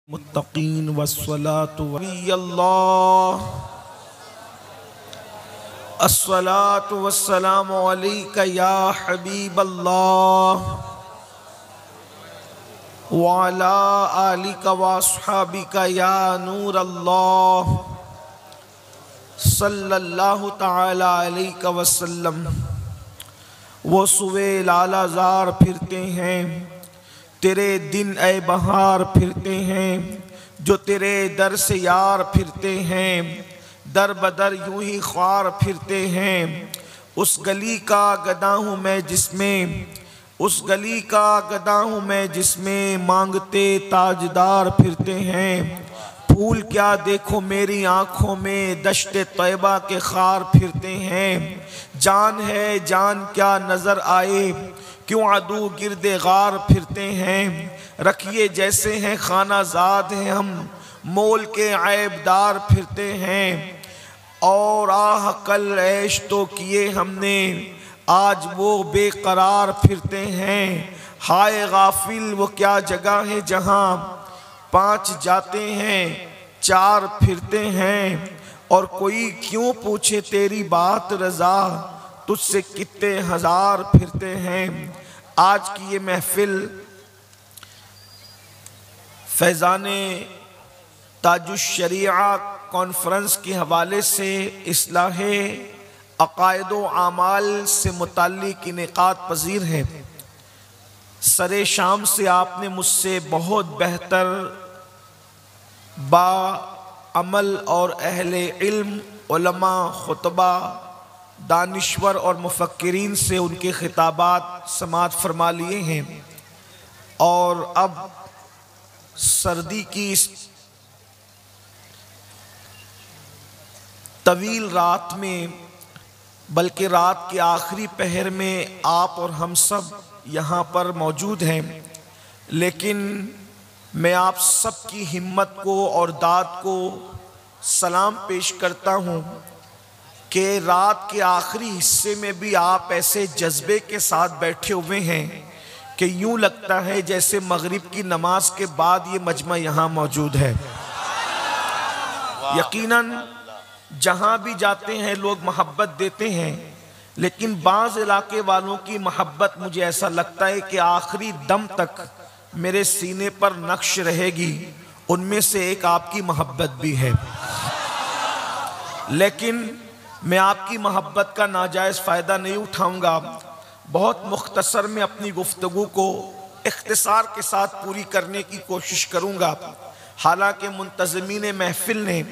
मुत्तकीन वस्सलातु अल्लाह अस्सलातु वस्सलामु अलैका या हबीब अल्लाह व अला आलिका व अस्हाबिका या नूर अल्लाह सल्लल्लाहु तआला अलैका वसल्लम। वो सुवे लालाज़ार फिरते हैं, तेरे दिन ए बहार फिरते हैं, जो तेरे दर से यार फिरते हैं, दर बदर यूं ही ख्वार फिरते हैं। उस गली का गदा हूँ मैं जिसमें, उस गली का गदा हूँ मैं जिसमें मांगते ताजदार फिरते हैं। फूल क्या देखो मेरी आँखों में, दश्ते तैबा के खार फिरते हैं। जान है जान क्या नज़र आए, क्यों अदू गिरदे गार फिरते हैं। रखिए जैसे हैं खानाजाद हैं हम, मोल के ऐबदार फिरते हैं। और आह कल ऐश तो किए हमने, आज वो बेकरार फिरते हैं। हाय गाफिल वो क्या जगह है जहाँ पांच जाते हैं चार फिरते हैं। और कोई क्यों पूछे तेरी बात रज़ा, तुझसे कितने हजार फिरते हैं। आज की ये महफिल फैज़ाने ताजुश शरीआ कॉन्फ्रेंस के हवाले से इस्लाहे अक़ायद व आमाल से मुताल्लिक़ इनेक़ाद पज़ीर है। सरे शाम से आपने मुझसे बहुत बेहतर बा अमल और अहले इल्म उलमा खुतबा दानिश्वर और मुफक्किरीन से उनके खिताबात समात फरमा लिए हैं। और अब सर्दी की इस तवील रात में, बल्कि रात के आखिरी पहर में आप और हम सब यहाँ पर मौजूद हैं। लेकिन मैं आप सब की हिम्मत को और दाद को सलाम पेश करता हूँ कि रात के आखिरी हिस्से में भी आप ऐसे जज्बे के साथ बैठे हुए हैं कि यूँ लगता है जैसे मगरिब की नमाज के बाद ये मजमा यहाँ मौजूद है। यकीनन जहाँ भी जाते हैं लोग मोहब्बत देते हैं, लेकिन बाज़ इलाके वालों की मोहब्बत मुझे ऐसा लगता है कि आखिरी दम तक मेरे सीने पर नक्श रहेगी। उनमें से एक आपकी मोहब्बत भी है। लेकिन मैं आपकी मोहब्बत का नाजायज़ फ़ायदा नहीं उठाऊंगा। बहुत मुख्तसर में अपनी गुफ्तगू को इख्तिसार के साथ पूरी करने की कोशिश करूंगा। हालांकि मुंतज़मीन महफिल ने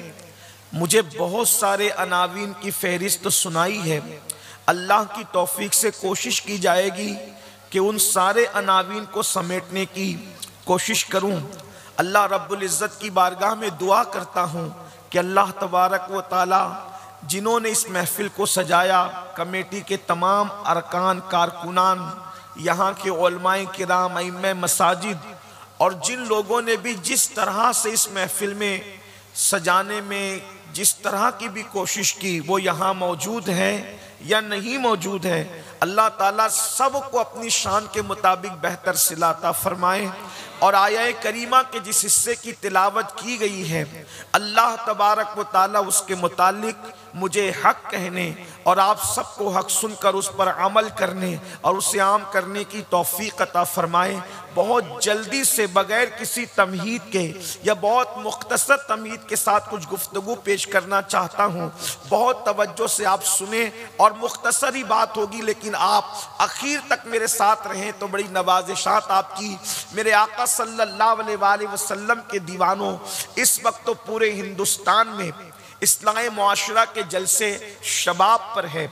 मुझे बहुत सारे अनावीन की फहरिस्त सुनाई है। अल्लाह की तौफीक से कोशिश की जाएगी कि उन सारे अनावीन को समेटने की कोशिश करूं। अल्लाह रब्बुल इज़्ज़त की बारगाह में दुआ करता हूं कि अल्लाह तबारक व तआला जिन्होंने इस महफिल को सजाया, कमेटी के तमाम अरकान कारकुनान, यहाँ के उलमाए किराम, इमाम मसाजिद, और जिन लोगों ने भी जिस तरह से इस महफिल में सजाने में जिस तरह की भी कोशिश की, वो यहाँ मौजूद हैं या नहीं मौजूद है, अल्लाह ताला सबको अपनी शान के मुताबिक बेहतर सिला अता फरमाए। और आया करीमा के जिस हिस्से की तिलावत की गई है, अल्लाह तबारक व ताला उसके मुतालिक मुझे हक कहने और आप सबको हक सुनकर उस पर अमल करने और उसे आम करने की तौफीक अता फरमाए। बहुत जल्दी से बगैर किसी तमहीद के या बहुत मुख्तसर तमहीद के साथ कुछ गुफ्तगू पेश करना चाहता हूँ। बहुत तवज्जो से आप सुने और मुख्तसर ही बात होगी, लेकिन आप आखिर तक मेरे साथ रहें तो बड़ी नवाजिशात आपकी। मेरे आका सल्लल्लाहु अलैहि वसल्लम के दीवानों, इस वक्त तो पूरे हिंदुस्तान में इस्लाही मुआशरा के जलसे शबाब पर है।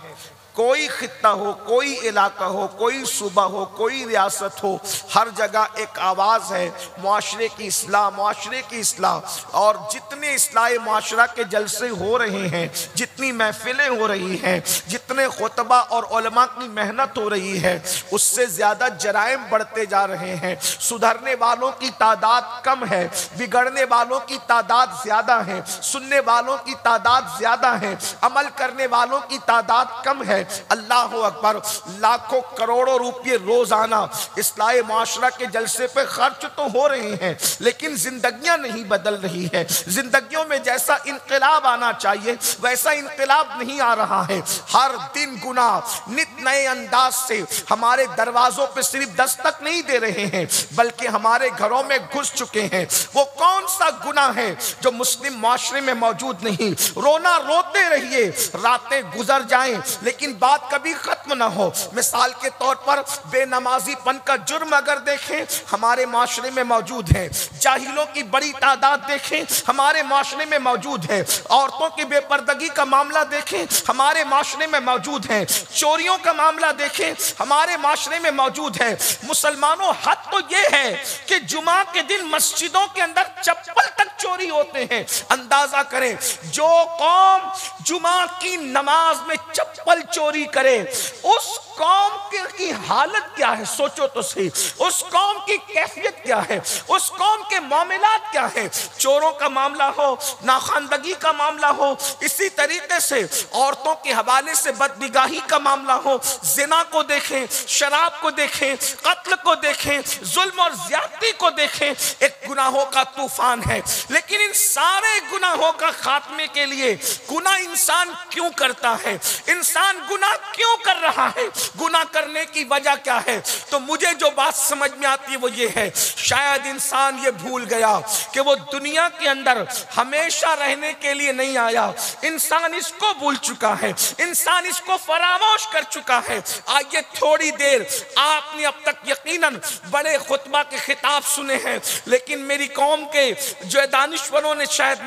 कोई खित्ता हो, कोई इलाका हो, कोई सूबा हो, कोई रियासत हो, हर जगह एक आवाज़ है मुआशरे की इस्लाह, मुआशरे की इस्लाह। और जितने इस्लाही मुआशरा के जलसे हो रहे हैं, जितनी महफिलें हो रही हैं, जितना जितने खुतबा और उलमा की मेहनत हो रही है उससे ज्यादा जराइम बढ़ते जा रहे हैं। सुधरने वालों की तादाद कम है, बिगड़ने वालों की तादाद ज्यादा है, सुनने वालों की तादाद ज्यादा है, अमल करने वालों की तादाद कम है। अल्लाह अकबर। लाखों करोड़ों रुपये रोजाना इस्लाह माशरा के जलसे पे खर्च तो हो रहे हैं, लेकिन जिंदगियां नहीं बदल रही है। जिंदगियों में जैसा इनकलाब आना चाहिए वैसा इनकलाब नहीं आ रहा है। हर दिन गुनाह नित नए अंदाज से हमारे दरवाजों पे सिर्फ दस्तक नहीं दे रहे हैं बल्कि हमारे घरों में घुस चुके हैं। वो कौन सा गुनाह है जो मुस्लिम माशरे में मौजूद नहीं? रोना रोते रहिए, रातें गुजर जाएं लेकिन बात कभी खत्म ना हो। मिसाल के तौर पर बेनमाजीपन का जुर्म अगर देखें हमारे माशरे में मौजूद है, जाहिलों की बड़ी तादाद देखें हमारे माशरे में मौजूद है, औरतों की बेपर्दगी का मामला देखें हमारे माशरे में मौजूद है, चोरियों का मामला देखें हमारे माशरे में मौजूद है। मुसलमानों, हद तो ये है कि जुमा के दिन मस्जिदों के अंदर चप्पल तक चोरी होते हैं। अंदाजा करें, जो कौम जुमा की नमाज में चप्पल चोरी करे उस कौम की हालत क्या है? सोचो तो सही, उस कौम की कैफियत क्या है, उस कौम के मामलात क्या है। चोरों का मामला हो, नाखानदगी का मामला हो, इसी तरीके से औरतों के हवाले से बदनिगाही का मामला हो, जिना को देखें, शराब को देखें, कत्ल को देखें, जुल्म और ज्यादती को देखें, एक गुनाहों का तूफान है। लेकिन इन सारे गुनाहों का खात्मे के लिए गुनाह इंसान क्यों करता है? इंसान गुनाह क्यों कर रहा है? गुनाह करने की वजह क्या है? तो मुझे जो बात समझ में आती है वो ये है, शायद इंसान ये भूल गया कि वो दुनिया के अंदर हमेशा रहने के लिए नहीं आया। इंसान इसको भूल चुका है, इंसान इसको फरामोश कर चुका है। आइए थोड़ी देर, आपने अब तक यकीनन बड़े खुतबा के खिताब सुने हैं, लेकिन मेरी कौम के जो दानिश्वरों ने शायद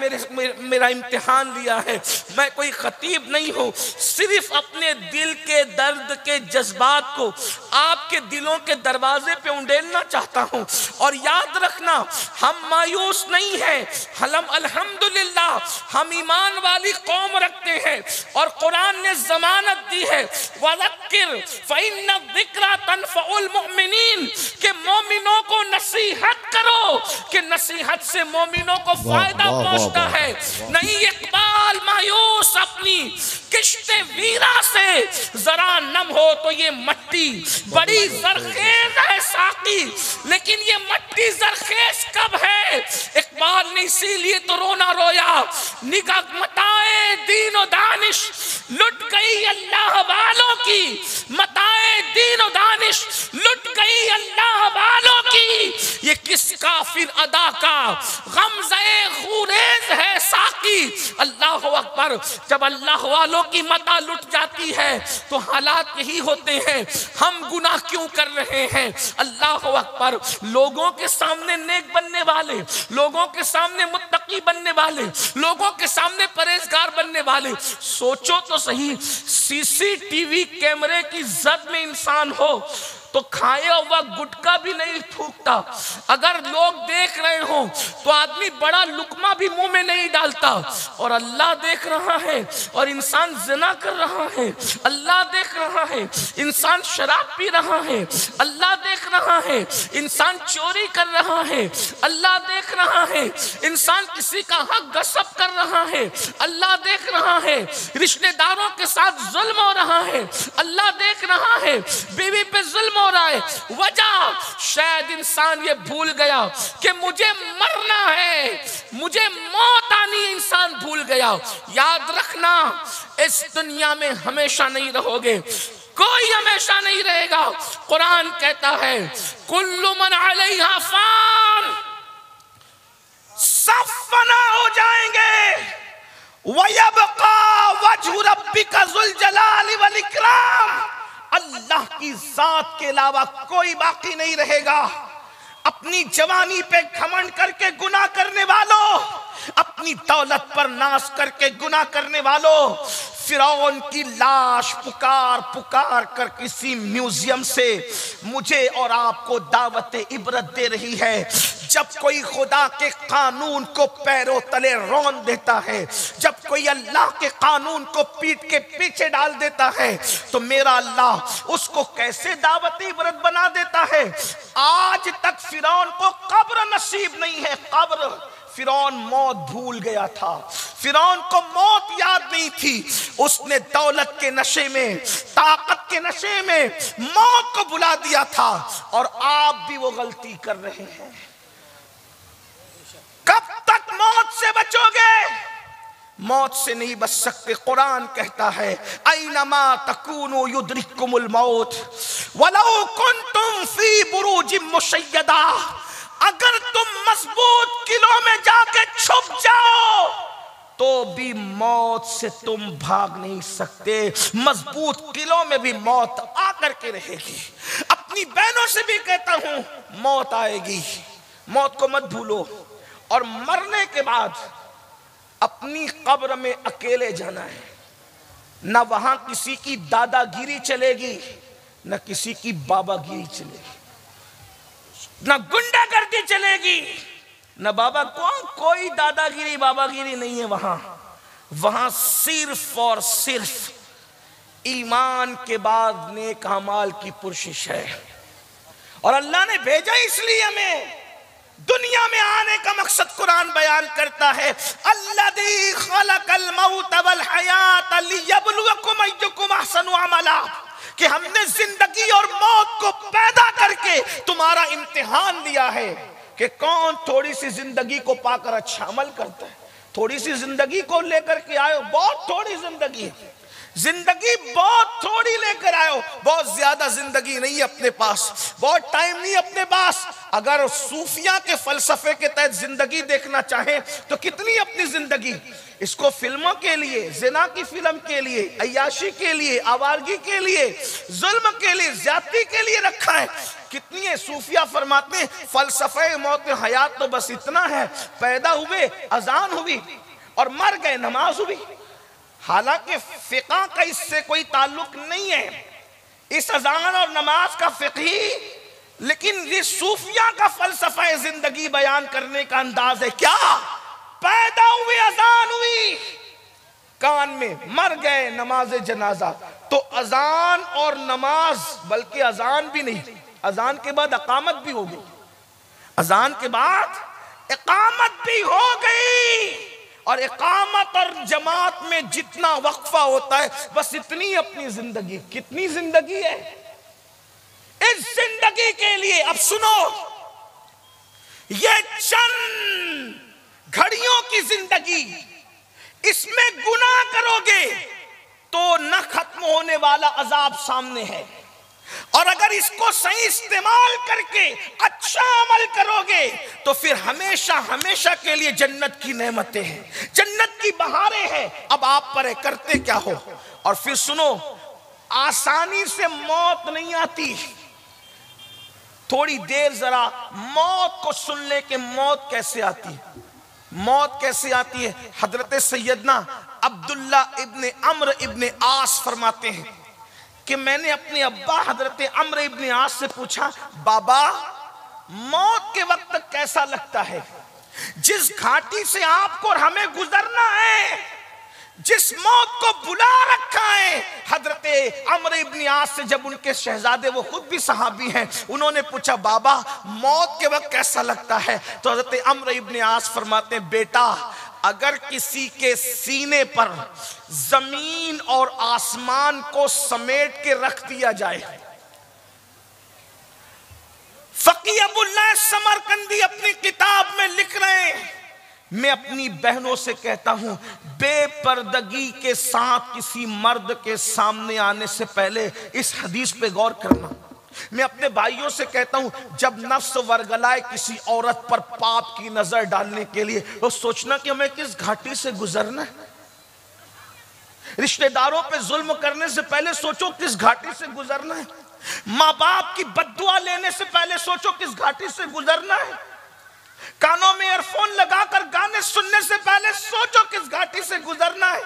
मेरा इम्तिहान लिया है। मैं कोई खतीब नहीं हूँ, सिर्फ अपने दिल के दर्द के जज्बात को आपके दिलों के दरवाजे पे उंडेलना चाहता हूं। और याद रखना, हम मायूस नहीं है, हम अल्हम्दुलिल्लाह हम ईमान वाली कौम रखते हैं और कुरान ने जमानत दी है, वज़क्किर फ़इन्न ज़िक्रा तनफ़उल मुमिनीन, के मोमिनों को नसीहत करो कि नसीहत से मोमिनों को फायदा पहुंचता है। नहीं इकबाल मायूस अपनी किश्ते वीरा से जरा नम हो तो ये मट्टी बड़ी जरखेज है साकी, लेकिन ये मट्टी जरखेज कब है? इकबाल ने इसीलिए तो रोना रोया, निगाह मताए दीन और दानिश लुट गई अल्लाह वालों की, मताए दीन और दानिश लुट गई अल्लाह वालों की। ये किस काफिर अदा का गमज़े खूरेज है साकी। अल्लाह अकबर। जब अल्लाह वालों की मता लुट जाती है तो हालात यही होते हैं। हम गुनाह क्यों कर रहे हैं? अल्लाह अकबर। लोगों के सामने नेक बनने वाले, लोगों के सामने मुत्तकी बनने वाले, लोगों के सामने परहेजगार बनने वाले, सोचो तो सही, सीसीटीवी कैमरे की जद में इंसान हो तो खाए हुआ गुटखा भी नहीं थूकता। अगर लोग देख रहे हो तो आदमी बड़ा लुकमा भी मुंह में नहीं डालता। और अल्लाह देख रहा है और इंसान जिना कर रहा है, अल्लाह देख रहा है, इंसान शराब पी रहा है, अल्लाह देख रहा है, इंसान चोरी कर रहा है, अल्लाह देख रहा है, इंसान किसी का हक गसब कर रहा है, अल्लाह देख रहा है, रिश्तेदारों के साथ जुल्म हो रहा है, अल्लाह देख रहा है, बीवी पे जुल्म हो रहा है। वजह शायद इंसान ये भूल गया कि मुझे मरना है, मुझे मौत आनी है, इंसान भूल गया। याद रखना, इस दुनिया में हमेशा नहीं रहोगे, कोई हमेशा नहीं रहेगा। कुरान कहता है कुल्लु मन अलैहा फान, सब फना हो जाएंगे, वयबका वजहु रब्बिका ज़ुल जलाली वल इकराम, अल्लाह की जात के अलावा कोई बाकी नहीं रहेगा। अपनी जवानी पे घमंड करके गुनाह करने वालों, अपनी दौलत पर नाश करके गुनाह करने वालों, फिरौन की लाश पुकार पुकार कर किसी म्यूजियम से मुझे और आपको दावत इबरत दे रही है। जब कोई खुदा के कानून को पैरों तले रौंद देता है, जब कोई अल्लाह के कानून को पीठ के पीछे डाल देता है, तो मेरा अल्लाह उसको कैसे दावती इबरत बना देता है। आज तक फिरौन को कब्र नसीब नहीं है। कब्र, फिरौन मौत भूल गया था, फिरौन को मौत याद नहीं थी। उसने दौलत के नशे में, ताकत के नशे में मौत को बुला दिया था। और आप भी वो गलती कर रहे हैं। कब तक मौत से बचोगे? मौत से नहीं बच सकते। कुरान कहता है ऐनमा तकूनु युद्रिकुमुल मौत वलौ कुंतुम फी बुरूजिम मुशय्यदा। अगर तुम मजबूत किलों में जाके छुप जाओ तो भी मौत से तुम भाग नहीं सकते। मजबूत किलों में भी मौत आकर के रहेगी। अपनी बहनों से भी कहता हूं, मौत आएगी, मौत को मत भूलो। और मरने के बाद अपनी कब्र में अकेले जाना है। न वहां किसी की दादागिरी चलेगी, न किसी की बाबागिरी चलेगी, न गुंडागर्दी चलेगी, न बाबा कोई दादागिरी बाबागिरी नहीं है वहां। वहां सिर्फ और सिर्फ ईमान के बाद नेक अमाल की पुरशिश है। और अल्लाह ने भेजा इसलिए हमें। दुनिया में आने का मकसद कुरान बयान करता है, अल्लज़ी खलक़ल मौत वल हयात लियब्लुवकुम अय्युकुम अहसनु अमला, कि हमने जिंदगी और मौत को पैदा करके तुम्हारा इम्तिहान लिया है कि कौन थोड़ी सी जिंदगी को पाकर अच्छा अमल करता है। थोड़ी सी जिंदगी को लेकर के आयो, बहुत थोड़ी जिंदगी है, जिंदगी बहुत थोड़ी लेकर आयो, बहुत ज्यादा जिंदगी नहीं है अपने पास, बहुत टाइम नहीं अपने पास। अगर सूफिया के फलसफे के तहत जिंदगी देखना चाहे तो कितनी अपनी जिंदगी, इसको फिल्मों के लिए, जिना की फिल्म के लिए, अय्याशी के लिए, आवारगी के लिए, जुल्म के लिए, ज्यादती के लिए रखा है। कितनी है? सूफिया फरमाते हैं फलसफे मौत हयात तो बस इतना है, पैदा हुए, अजान हुई और मर गए, नमाज हुई। हालांकि फिक़ा का इससे कोई ताल्लुक नहीं है, इस अजान और नमाज का फिक़ही, लेकिन ये सूफिया का फलसफा जिंदगी बयान करने का अंदाज है। क्या? पैदा हुए, अजान हुई, कान में, मर गए, नमाज जनाजा। तो अजान और नमाज, बल्कि अजान भी नहीं, अजान के बाद इकामत भी हो गई, अजान के बाद इकामत भी हो गई। और इकामत और जमात में जितना वक्फा होता है बस इतनी अपनी जिंदगी। कितनी जिंदगी है? इस जिंदगी के लिए अब सुनो, ये चंद घड़ियों की जिंदगी, इसमें गुनाह करोगे तो न खत्म होने वाला अजाब सामने है। और अगर इसको सही इस्तेमाल करके अच्छा अमल करोगे तो फिर हमेशा हमेशा के लिए जन्नत की नेमतें हैं, जन्नत की बहारें हैं। अब आप पर है, करते क्या हो? और फिर सुनो, आसानी से मौत नहीं आती। थोड़ी देर जरा मौत को सुन ले कि मौत कैसे आती है। मौत कैसे आती है? हजरत सैयदना अब्दुल्ला इब्ने अम्र इब्ने आस फरमाते हैं कि मैंने अपने अब्बा हजरत अम्र इब्ने आस से पूछा, बाबा मौत के वक्त कैसा लगता है? जिस घाटी से आपको और हमें गुजरना है, जिस मौत को बुला रखा है। हजरत अम्र इब्ने आस से जब उनके शहजादे, वो खुद भी सहाबी हैं, उन्होंने पूछा, बाबा मौत के वक्त कैसा लगता है? तो हजरत अम्र इब्ने आस फरमाते हैं, बेटा अगर किसी के सीने पर जमीन और आसमान को समेट के रख दिया जाए। फकीह अबुल्लाह समरकंदी अपनी किताब में लिख रहे हैं, मैं अपनी बहनों से कहता हूं, बेपर्दगी के साथ किसी मर्द के सामने आने से पहले इस हदीस पे गौर करना। मैं अपने भाइयों से कहता हूं, जब नफ्स वरगलाए किसी औरत पर पाप की नजर डालने के लिए, तो सोचना कि हमें किस घाटी से गुजरना है। रिश्तेदारों पे जुल्म करने से पहले सोचो किस घाटी से गुजरना है। माँ बाप की बद्दुआ लेने से पहले सोचो किस घाटी से गुजरना है। कानों में ईयरफोन लगाकर गाने सुनने से पहले सोचो किस घाटी से गुजरना है।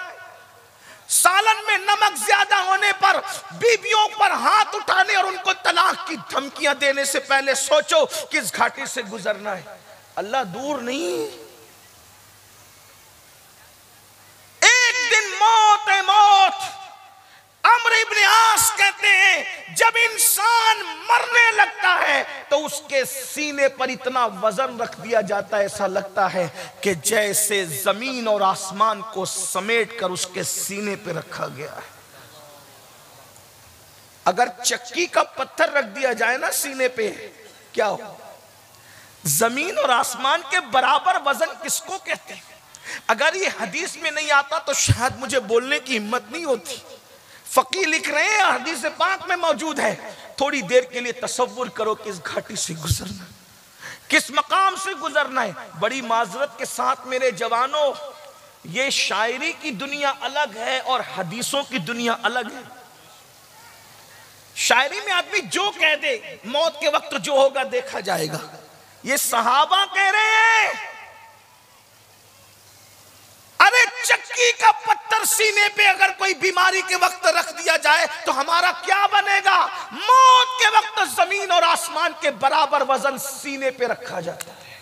सालन में नमक ज्यादा होने पर बीवियों पर हाथ उठाने और उनको तलाक की धमकियां देने से पहले सोचो किस घाटी से गुजरना है। अल्लाह दूर नहीं, एक दिन मौत है मौत। अम्र इब्न आस कहते हैं जब इंसान मरने लगता है तो उसके सीने पर इतना वजन रख दिया जाता है, ऐसा लगता है कि जैसे जमीन और आसमान को समेट कर उसके सीने पे रखा गया है। अगर चक्की का पत्थर रख दिया जाए ना सीने पे, क्या हो? जमीन और आसमान के बराबर वजन किसको कहते हैं? अगर ये हदीस में नहीं आता तो शायद मुझे बोलने की हिम्मत नहीं होती। फकीह लिख रहे हैं, हदीस पाक में मौजूद है। थोड़ी देर के लिए तसव्वुर करो किस घाटी से गुजरना, किस मकाम से गुजरना है। बड़ी माजरत के साथ मेरे जवानों, ये शायरी की दुनिया अलग है और हदीसों की दुनिया अलग है। शायरी में आदमी जो कह दे, मौत के वक्त जो होगा देखा जाएगा। ये सहाबा कह रहे हैं अरे चक्की का पत्थर सीने पे अगर कोई बीमारी के वक्त रख दिया जाए तो हमारा क्या बनेगा? मौत के वक्त जमीन और आसमान के बराबर वजन सीने पे रखा जाता है,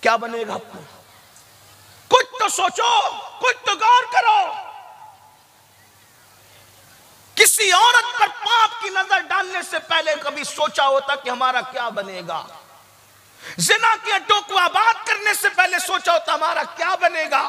क्या बनेगा आपको? कुछ तो सोचो, कुछ तो गौर करो। किसी औरत पर पाप की नजर डालने से पहले कभी सोचा होता कि हमारा क्या बनेगा? जिना की टोकवा बात करने से पहले सोचा होता हमारा क्या बनेगा?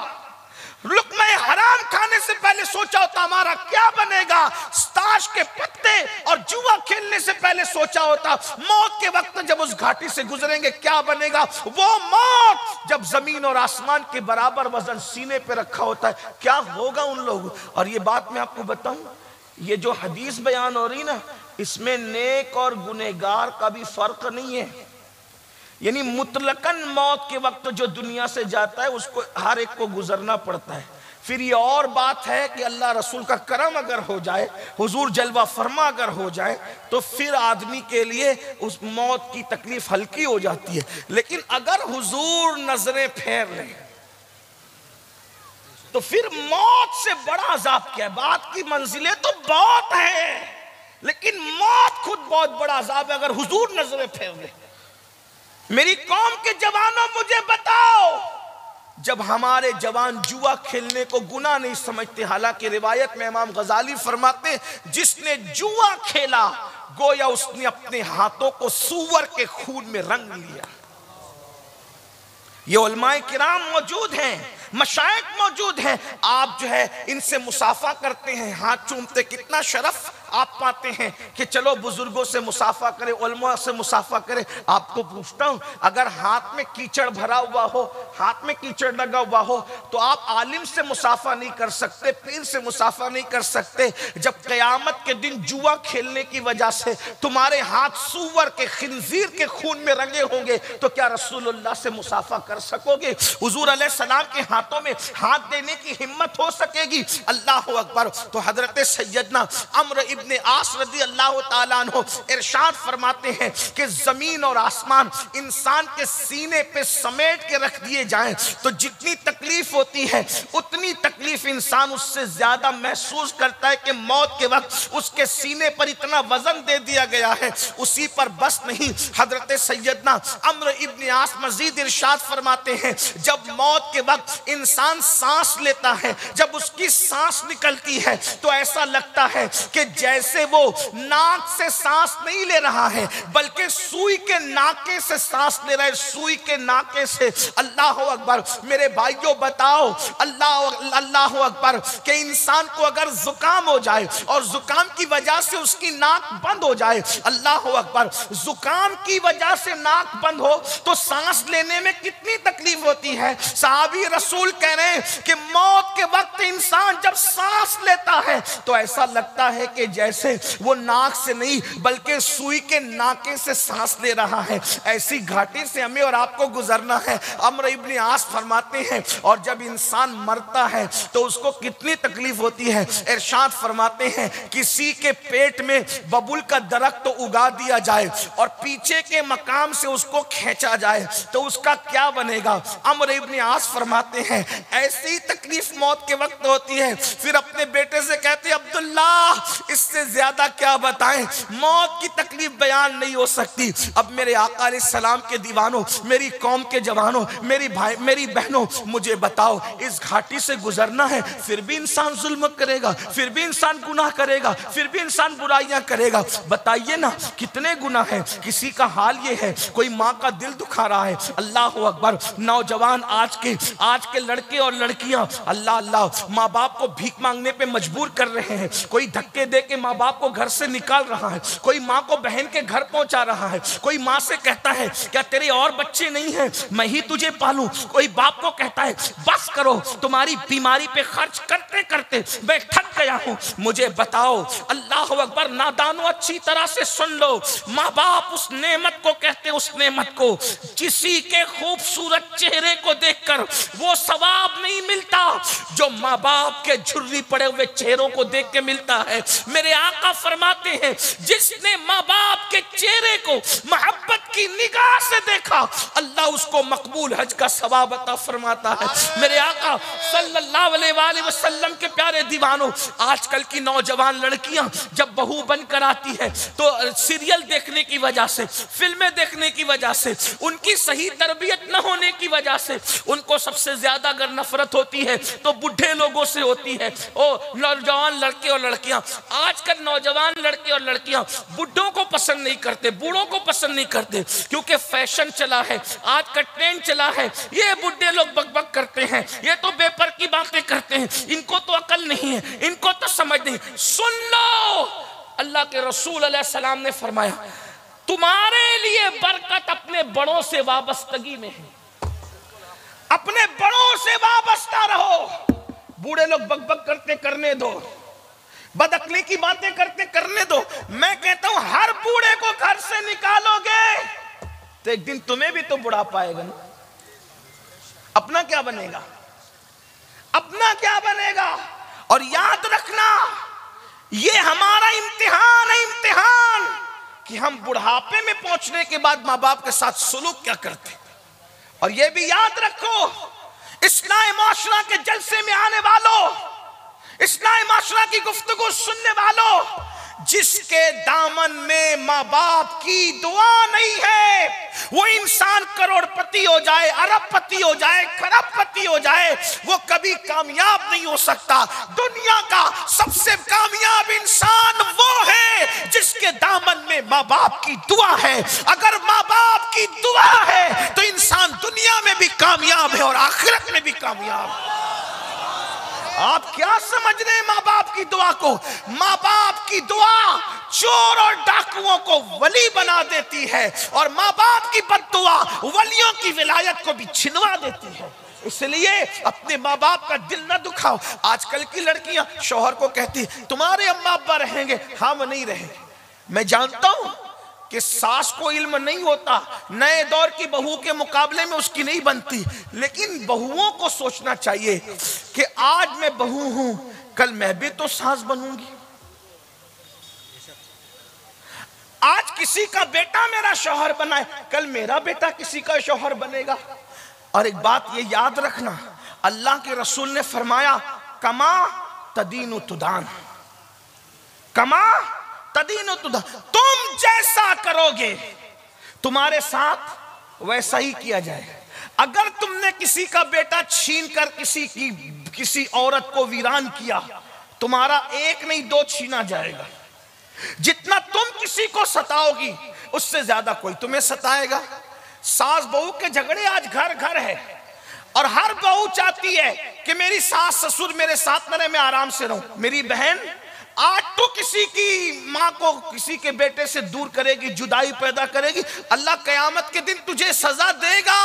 लुक़्मा हराम खाने से पहले सोचा होता हमारा क्या बनेगा? ताश के पत्ते और जुआ खेलने से पहले सोचा होता मौत के वक्त जब उस घाटी से गुजरेंगे क्या बनेगा? वो मौत जब जमीन और आसमान के बराबर वजन सीने पे रखा होता है, क्या होगा उन लोगों? और ये बात मैं आपको बताऊं, ये जो हदीस बयान हो रही ना, इसमें नेक और गुनहगार का भी फर्क नहीं है। यानी मुतलकन मौत के वक्त जो दुनिया से जाता है उसको हर एक को गुजरना पड़ता है। फिर ये और बात है कि अल्लाह रसूल का करम अगर हो जाए, हुजूर जलवा फरमा अगर हो जाए, तो फिर आदमी के लिए उस मौत की तकलीफ हल्की हो जाती है। लेकिन अगर हुजूर नजरें फेर लें तो फिर मौत से बड़ा अजाब क्या है? बात की मंजिलें तो बहुत है, लेकिन मौत खुद बहुत बड़ा अजाब है अगर हुजूर नजरें फेर लें। मेरी कौम के जवानों, मुझे बताओ, जब हमारे जवान जुआ खेलने को गुनाह नहीं समझते, हालांकि रिवायत में इमाम गजाली फरमाते जिसने जुआ खेला गोया उसने अपने हाथों को सूअर के खून में रंग लिया। ये उलमाए किराम मौजूद हैं, मशाइख मौजूद हैं, आप जो है इनसे मुसाफा करते हैं, हाथ चूमते, कितना शरफ आप पाते हैं कि चलो बुजुर्गों से मुसाफा करें, उलमा से मुसाफा करें। आपको पूछता हूं, अगर हाथ में कीचड़ भरा हुआ हो, हाथ में कीचड़ लगा हुआ हो, तो आप आलिम से मुसाफा नहीं कर सकते, पीर से मुसाफा नहीं कर सकते। जब क़यामत के दिन जुआ खेलने की वजह से तुम्हारे हाथ सूअर के, खिंजीर के खून में रंगे होंगे, तो क्या रसूलुल्लाह से मुसाफा कर सकोगे? हुजूर अलैहिस्सलाम के हाथों में हाथ देने की हिम्मत हो सकेगी? अल्लाह अकबर। तो हजरत सैयदना अम्र इब्न आस रज़ी अल्लाह ताला अन्हु इरशाद फरमाते हैं कि जमीन और आसमान इंसान के सीने पे समेट के रख दिए जाएं तो जितनी तकलीफ होती है उतनी तकलीफ इंसान उससे ज्यादा महसूस करता है कि मौत के वक्त उसके सीने पर इतना वजन दे दिया गया है। उसी पर बस नहीं, हजरत सैयदना अम्र इब्न आस मजीद इरशाद फरमाते हैं जब मौत के वक्त इंसान सांस लेता है, जब उसकी सांस निकलती है तो ऐसा लगता है कि जैसे वो नाक से सांस नहीं ले रहा है बल्कि सुई के नाके से सांस ले रहा है, सुई के नाके से। अल्लाह अकबर। मेरे भाइयों बताओ, अल्लाह अकबर, कि इंसान को अगर जुकाम हो जाए और जुकाम की वजह से उसकी नाक बंद हो जाए, अल्लाह अकबर, जुकाम की वजह से नाक बंद हो तो सांस लेने में कितनी तकलीफ होती है। साहबी रसूल कह रहे हैं कि मौत के वक्त इंसान जब सांस लेता है तो ऐसा लगता है कि जैसे वो नाक से नहीं बल्कि सुई के नाके से सांस ले रहा है। ऐसी घाटी से हमें और आपको गुजरना है। अम्र इब्न आस फरमाते हैं और जब इंसान मरता है तो उसको कितनी तकलीफ होती है। इरशाद फरमाते हैं किसी के पेट में बबुल का दरख्त तो उगा दिया जाए और पीछे के मकाम से उसको खींचा जाए तो उसका क्या बनेगा। अम्र इब्न आस फरमाते हैं ऐसी तकलीफ मौत के वक्त होती है, फिर अपने बेटे से कहते हैं अब्दुल्ला इससे ज्यादा क्या बताएं, मौत की तकलीफ बयान नहीं हो सकती। अब मेरे आका अलैहिस्सलाम के दीवानों, मेरी कौम के जवानों, मेरी भाई मेरी बहनों, मुझे बताओ इस घाटी से गुजरना है, फिर भी इंसान जुल्म करेगा, फिर भी इंसान गुनाह करेगा, फिर भी इंसान बुराइयां करेगा। बताइए ना कितने गुनाह है। किसी का हाल ये है, कोई माँ का दिल दुखा रहा है, अल्लाह अकबर, नौजवान आज के लड़के और लड़कियां अल्लाह अल्लाह माँ बाप को भीख मांगने पे मजबूर कर रहे हैं, कोई धक्के दे के माँ बाप को घर से निकाल रहा है, कोई माँ को बहन के घर पहुंचा रहा है, कोई माँ से कहता है क्या तेरे और बच्चे नहीं हैं, मैं ही तुझे पालूं, कोई बाप को कहता है बस करो तुम्हारी बीमारी पे खर्च करते करते मैं थक गया हूं। मुझे बताओ अल्लाह अकबर, नादानो अच्छी तरह से सुन लो, माँ बाप उस नेमत को कहते, उस नेमत को किसी के खूबसूरत चेहरे को देखकर वो सवाब नहीं मिलता जो माँ बाप के झुर्री पड़े हुए चेहरों को देख के मिलता है। मेरे आका फरमाते हैं जिसने माँ बाप के चेहरे को मोहब्बत की निगाह से देखा अल्लाह उसको मकबूल हज का सवाब अता फरमाता है। मेरे आका सल्लल्लाहु अलैहि वसल्लम के प्यारे दीवानों, आजकल की नौजवान लड़कियां जब बहू बनकर आती है तो सीरियल देखने की वजह से, फिल्में देखने की वजह से, उनकी सही तरबियत न होने की वजह से उनको सबसे ज्यादा अगर नफरत होती है तो बुढ़े लोगों से होती है। ओ नौजवान लड़के और लड़कियां, आजकल नौजवान लड़के और लड़कियां बुढ़ों को पसंद नहीं करते, बूढ़ों को पसंद नहीं करते, क्योंकि फैशन चला है, आज का ट्रेंड चला है। ये बुढ़े लोग बकबक करते हैं, ये तो बेपर की बातें करते हैं, इनको तो अकल नहीं है, इनको तो समझ नहीं। सुन लो, अल्लाह के रसूल अलैहि सलाम ने फरमाया तुम्हारे लिए बरकत अपने बड़ों से वाबस्तगी में है, अपने बड़ों से वाबस्ता रहो। बूढ़े लोग बकबक करते करने दो, बदअक्ली की बातें करते करने दो। मैं कहता हूं हर बूढ़े को घर से निकालोगे तो एक दिन तुम्हें भी तो बुढ़ापा आएगा ना, अपना क्या बनेगा, अपना क्या बनेगा। और याद रखना ये हमारा इम्तिहान है, इम्तिहान कि हम बुढ़ापे में पहुंचने के बाद माँ बाप के साथ सुलूक क्या करते। और ये भी याद रखो इस्लाही माशरा के जलसे में आने वालों, इस्लाही माशरा की गुफ्तगू सुनने वालों, जिसके दामन में माँ बाप की दुआ नहीं है वो इंसान करोड़पति हो जाए, अरबपति हो जाए, खरबपति हो जाए, वो कभी कामयाब नहीं हो सकता। दुनिया का सबसे कामयाब इंसान वो है जिसके दामन में माँ बाप की दुआ है। अगर माँ बाप की दुआ है तो इंसान दुनिया में भी कामयाब है और आखिरत में भी कामयाब है। आप क्या समझ रहे हैं माँ बाप की दुआ को? माँ बाप की दुआ चोर और डाकुओं को वली बना देती है और माँ बाप की बद्दुआ वलियों की विलायत को भी छिनवा देती है। इसलिए अपने माँ बाप का दिल न दुखाओ। आजकल की लड़कियां शौहर को कहती तुम्हारे अम्मा अब्बा रहेंगे, हम नहीं रहेंगे। मैं जानता हूं कि सास को इल्म नहीं होता, नए दौर की बहू के मुकाबले में उसकी नहीं बनती, लेकिन बहुओं को सोचना चाहिए कि आज मैं बहू हूं, कल मैं भी तो सास बनूंगी। आज किसी का बेटा मेरा शौहर बना है, कल मेरा बेटा किसी का शौहर बनेगा। और एक बात ये याद रखना, अल्लाह के रसूल ने फरमाया कमा तदीनु तुदान, कमा तदीनु तुदान, तुम जैसा करोगे तुम्हारे साथ वैसा ही किया जाएगा। अगर तुमने किसी का बेटा छीन कर किसी औरत को वीरान किया, तुम्हारा एक नहीं दो छीना जाएगा। जितना तुम किसी को सताओगी उससे ज्यादा कोई तुम्हें सताएगा। सास बहू के झगड़े आज घर घर है और हर बहू चाहती है कि मेरी सास ससुर मेरे साथ न रहे, मैं आराम से रहूं। मेरी बहन आज तो किसी की माँ को किसी के बेटे से दूर करेगी, जुदाई पैदा करेगी, अल्लाह कयामत के दिन तुझे सजा देगा,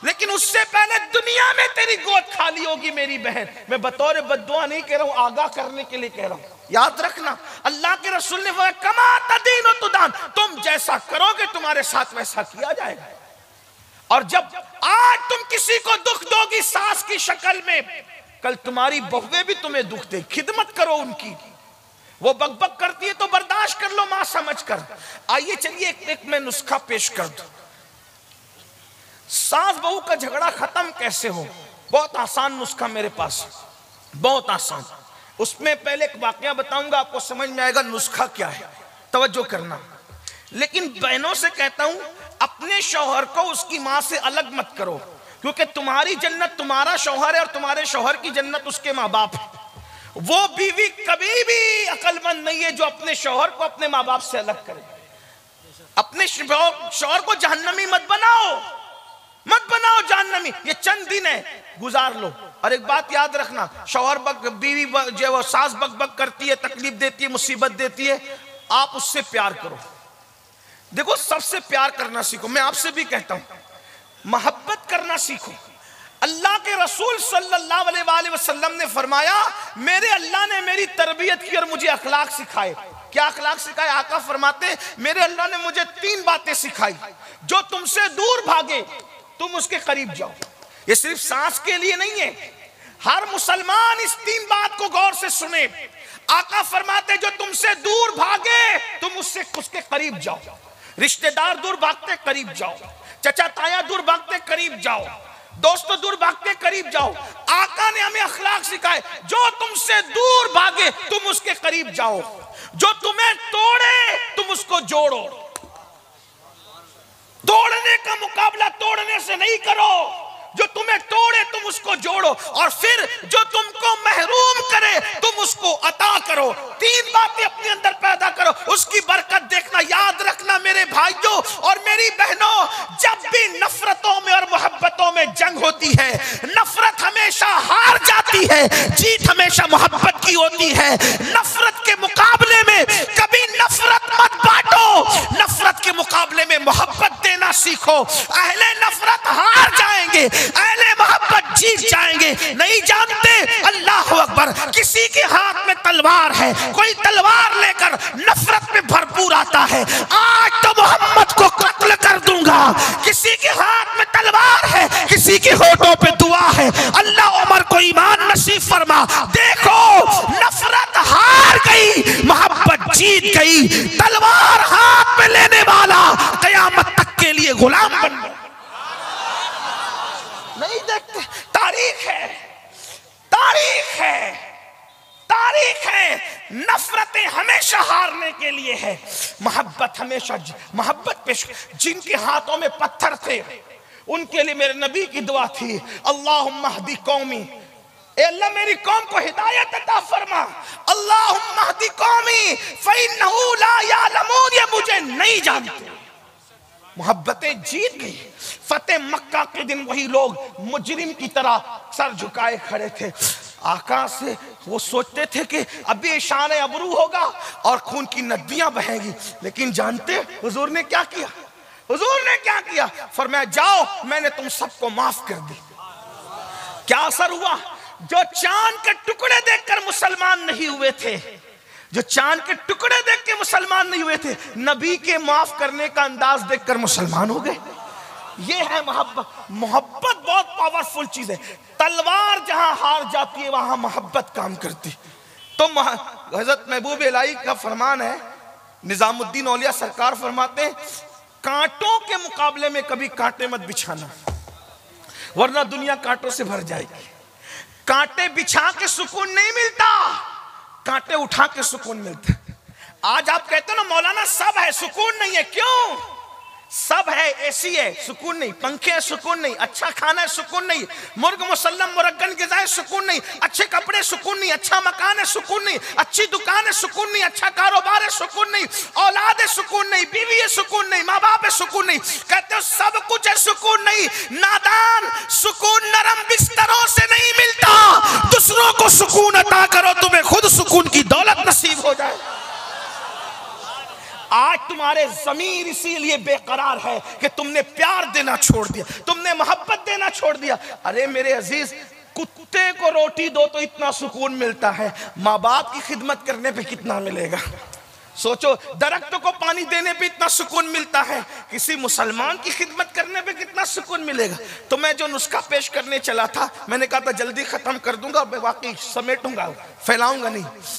लेकिन उससे पहले दुनिया में तेरी गोद खाली होगी मेरी बहन। मैं बतौर बद्दुआ नहीं कह रहा हूं, आगाह करने के लिए कह रहा हूं। याद रखना अल्लाह के रसूल ने फरमाया कमा तदीन व तुदान, तुम जैसा करोगे तुम्हारे साथ वैसा किया जाएगा। और जब आज तुम किसी को दुख दोगी सास की शक्ल में, कल तुम्हारी बहुएं भी तुम्हें दुख दे। खिदमत करो उनकी, वो बकबक करती है तो बर्दाश्त कर लो मां समझ कर। आइए चलिए एक मैं नुस्खा पेश कर दूं। सास बहू का झगड़ा खत्म कैसे हो? बहुत आसान नुस्खा मेरे पास, बहुत आसान। उसमें पहले एक वाकया बताऊंगा, आपको समझ में आएगा नुस्खा क्या है, तवज्जो करना। लेकिन बहनों से कहता हूं, अपने शौहर को उसकी मां से अलग मत करो, क्योंकि तुम्हारी जन्नत तुम्हारा शौहर है और तुम्हारे शौहर की जन्नत उसके माँ बाप है। वो बीवी कभी भी अक्लमंद नहीं है जो अपने शौहर को अपने माँ बाप से अलग करे। अपने शौहर को जहन्नमी मत बनाओ, मत बनाओ जहन्नमी। ये चंद दिन है, गुजार लो। और एक बात याद रखना, शौहर बीवी जो वो सास बक बक करती है, तकलीफ देती है, मुसीबत देती है, आप उससे प्यार करो। देखो, सबसे प्यार करना सीखो। मैं आपसे भी कहता हूं, मोहब्बत करना सीखो। अल्लाह के रसूल सल्लल्लाहु अलैहि वसल्लम ने फरमाया, मेरे अल्लाह ने मेरी तरबियत की और मुझे अखलाक सिखाए। क्या अखलाक सिखाए? आका फरमाते, मेरे अल्लाह ने मुझे 3 बातें सिखाई। जो तुमसे दूर भागे तुम उसके करीब जाओ। ये सिर्फ सांस के लिए नहीं है, हर मुसलमान इस 3 बात को गौर से सुने। आका फरमाते, जो तुमसे दूर भागे तुम उसके करीब जाओ। रिश्तेदार दूर भागते करीब जाओ, चचा ताया दूर भागते करीब जाओ, दोस्तों दूर भागते करीब जाओ। आका ने हमें अखलाक सिखाए, जो तुमसे दूर भागे तुम उसके करीब जाओ। जो तुम्हें तोड़े तुम उसको जोड़ो। तोड़ने का मुकाबला तोड़ने से नहीं करो, जो तुम्हें तोड़े तुम उसको जोड़ो। और फिर जो तुमको महरूम करे तुम उसको अता करो। 3 बातें अपने अंदर पैदा करो, उसकी बरकत देखना। याद रखना मेरे भाइयों और मेरी बहनों, जब भी नफरतों में और मोहब्बतों में जंग होती है, नफरत हमेशा हार जाती है, जीत हमेशा मोहब्बत की होती है। नफरत के मुकाबले में कभी नफरत मत बांटो, नफरत के मुकाबले में मोहब्बत देना सीखो। अहले नफरत हार जाएंगे, अहले मोहब्बत जीत जाएंगे। नहीं जानते, अल्लाह अकबर, किसी के हाथ में तलवार है, कोई तलवार लेकर नफरत में भरपूर आता है, आज तो मोहम्मद को कत्ल कर दूंगा। किसी के हाथ में तलवार है, किसी के होठों पे दुआ है, अल्लाह उमर को ईमान नसीब फरमा। देखो, नफरत हार गई, मोहब्बत जीत गई। तलवार हाथ में लेने वाला कयामत तक के लिए गुलाम बन गया। नहीं देखते, तारीख है, तारीख है, तारीख है। नफरतें हमेशा हारने के लिए है, मोहब्बत हमेशा। मोहब्बत पेश, जिनके हाथों में पत्थर थे उनके लिए मेरे नबी की दुआ थी, अल्लाहुम्मा हदी कौमी, ए अल्लाह मेरी कौम को हिदायत अता फरमा। अल्लाहुम्मा हदी कौमी फइन्नहु ला यालमून, ये मुझे नहीं जानते। मोहब्बतें जीत गई। फतेह मक्का के दिन वही लोग मुजरिम की तरह सर झुकाए खड़े थे। आका से वो सोचते थे कि अभी शान अबरू होगा और खून की नदियां बहेंगी, लेकिन जानते हुजूर ने क्या किया? हुजूर ने क्या किया? फरमाया, जाओ, मैंने तुम सबको माफ कर दी। क्या असर हुआ? जो चांद के टुकड़े देखकर मुसलमान नहीं हुए थे, जो चांद के टुकड़े देख के मुसलमान नहीं हुए थे, नबी के माफ करने का अंदाज देखकर मुसलमान हो गए। ये है मोहब्बत। मोहब्बत बहुत पावरफुल चीज है। तलवार जहां हार जाती है वहां मोहब्बत काम करती। तो हजरत महबूब इलाही का फरमान है, निजामुद्दीन औलिया सरकार फरमाते हैं, कांटों के मुकाबले में कभी कांटे मत बिछाना, वरना दुनिया कांटों से भर जाएगी। कांटे बिछा के सुकून नहीं मिलता, कांटे उठा के सुकून मिलता। आज आप कहते हो ना मौलाना सब है सुकून नहीं है, क्यों? सब है, एसी है सुकून नहीं, पंखे है सुकून नहीं, अच्छा खाना है सुकून नहीं, मुर्ग मुसल्लम मुरग्गन गिज़ाएं सुकून नहीं, अच्छे कपड़े सुकून नहीं, अच्छा मकान है सुकून नहीं, अच्छी दुकान है सुकून नहीं, अच्छा कारोबार है सुकून नहीं, औलाद है सुकून नहीं, बीवी है सुकून नहीं, माँ बाप है सुकून नहीं। कहते हो सब कुछ है सुकून नहीं। नादान, सुकून नरम बिस्तरों से नहीं मिलता। दूसरों को सुकून अता करो, तुम्हें खुद सुकून की दौलत नसीब हो जाए। आज तुम्हारे ज़मीर इसीलिए बेकरार है कि तुमने प्यार देना छोड़ दिया, तुमने मोहब्बत देना छोड़ दिया। अरे मेरे अजीज, कुत्ते को रोटी दो तो इतना सुकून मिलता है, माँ बाप की खिदमत करने पे कितना मिलेगा? सोचो, दरख्तों को पानी देने पे इतना सुकून मिलता है, किसी मुसलमान की खिदमत करने पे कितना सुकून मिलेगा? तो मैं जो नुस्खा पेश करने चला था, मैंने कहा था जल्दी खत्म कर दूंगा, वाकई समेटूंगा, फैलाऊंगा नहीं।